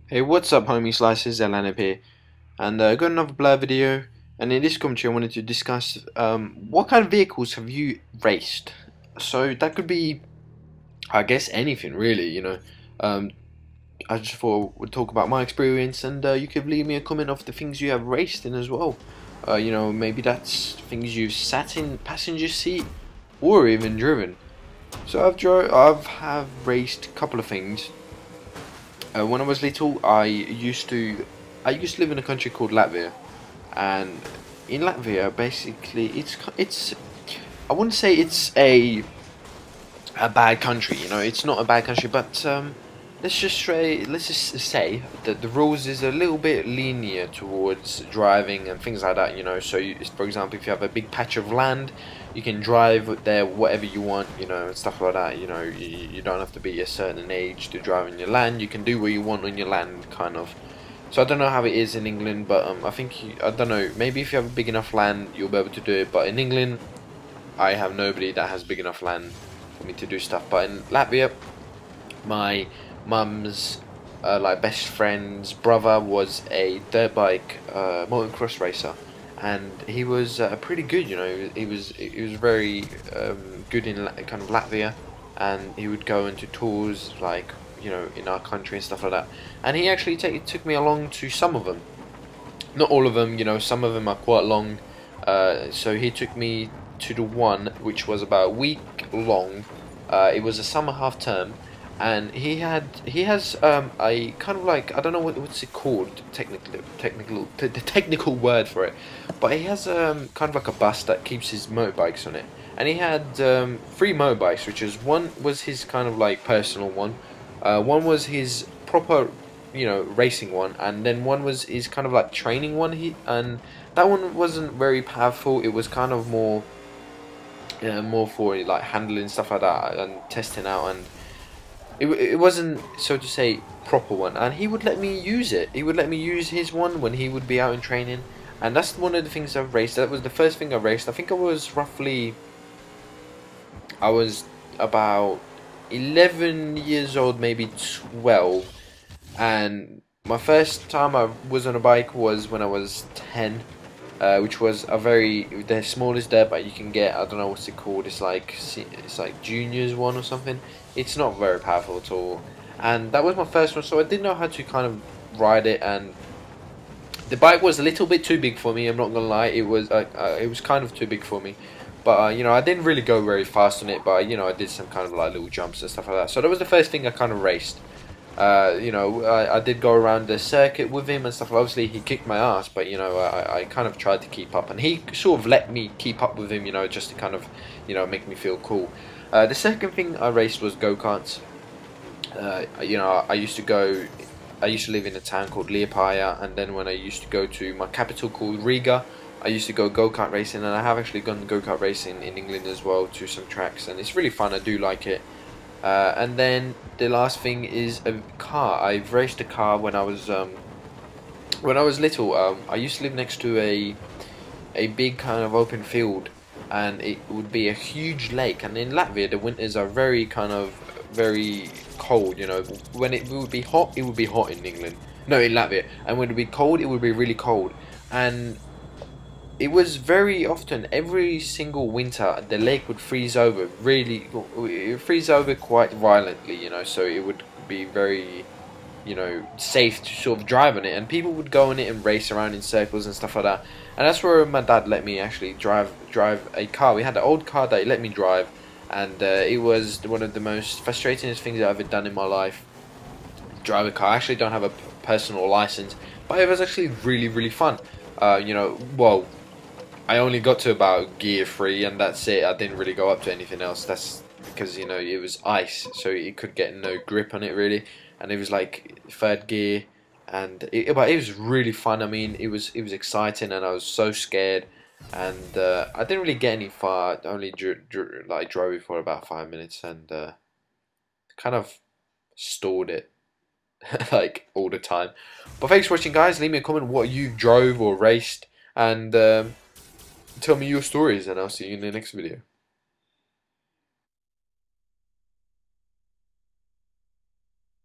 Hey, what's up, homie? Slices, Alanip here, and got another blur video. And in this commentary, I wanted to discuss what kind of vehicles have you raced. So that could be, I guess, anything really. Um, I just thought I would talk about my experience, and you could leave me a comment of the things you have raced in as well. Maybe that's things you've sat in passenger seat or even driven. So I've raced a couple of things. When I was little, I used to live in a country called Latvia, and in Latvia, basically, it's I wouldn't say it's a bad country. It's not a bad country, but let's just say that the rules is a little bit linear towards driving and things like that. So for example, if you have a big patch of land, you can drive there whatever you want. And stuff like that. You don't have to be a certain age to drive on your land. You can do what you want on your land, kind of. So I don't know how it is in England, but I don't know. Maybe if you have a big enough land, you'll be able to do it. But in England, I have nobody that has big enough land for me to do stuff. But in Latvia, my mum's like best friend's brother was a dirt bike motocross racer, and he was pretty good. He was very good in kind of Latvia, and he would go into tours like in our country and stuff like that. And he actually took me along to some of them, not all of them. Some of them are quite long. So he took me to the one which was about a week long. It was a summer half term, and he has a kind of like, I don't know what's it called the technical word for it, but he has kind of like a bus that keeps his motorbikes on it. And he had three motorbikes, which is, one was his kind of like personal one, one was his proper racing one, and then one was his kind of like training one. And that one wasn't very powerful. It was kind of more for like handling stuff like that and testing out, and it wasn't, so to say, proper one. And he would let me use it. He would let me use his one when he would be out in training. And that's one of the things I've raced. That was the first thing I raced. I think I was about 11 years old, maybe 12. And my first time I was on a bike was when I was 10, which was the smallest dirt bike you can get. I don't know what's it called. It's like juniors one or something. It's not very powerful at all. And that was my first one, so I didn't know how to kind of ride it. And the bike was a little bit too big for me. I'm not gonna lie. It was kind of too big for me. But I didn't really go very fast on it. But I did some kind of like little jumps and stuff like that. So that was the first thing I kind of raced. I did go around the circuit with him and stuff. Obviously, he kicked my ass, but I kind of tried to keep up, and he sort of let me keep up with him, just to kind of, make me feel cool. The second thing I raced was go-karts. I used to live in a town called Liepāja, and then when I used to go to my capital called Riga, I used to go go-kart racing, and I have actually gone go-kart racing in England as well to some tracks, and it's really fun. I do like it. And then the last thing is a car. I've raced a car when I was little. I used to live next to a big kind of open field, and it would be a huge lake. And in Latvia, the winters are very cold. When it would be hot, it would be hot in England. No, in Latvia. And when it would be cold, it would be really cold. And it was very often, every single winter, the lake would freeze over. It freeze over quite violently, so it would be very, safe to sort of drive on it, and people would go on it and race around in circles and stuff like that. And that's where my dad let me actually drive a car. We had an old car that he let me drive, and it was one of the most frustrating things I've ever done in my life. Drive a car. I actually don't have a personal license, but it was actually really fun. Well, I only got to about gear 3, and that's it. I didn't really go up to anything else. That's because it was ice, so you could get no grip on it really. And it was like 3rd gear, but it was really fun. I mean, it was exciting, and I was so scared. And I didn't really get any far. I only drove it for about 5 minutes, and kind of stalled it like all the time. But thanks for watching, guys. Leave me a comment what you drove or raced, and tell me your stories, and I'll see you in the next video.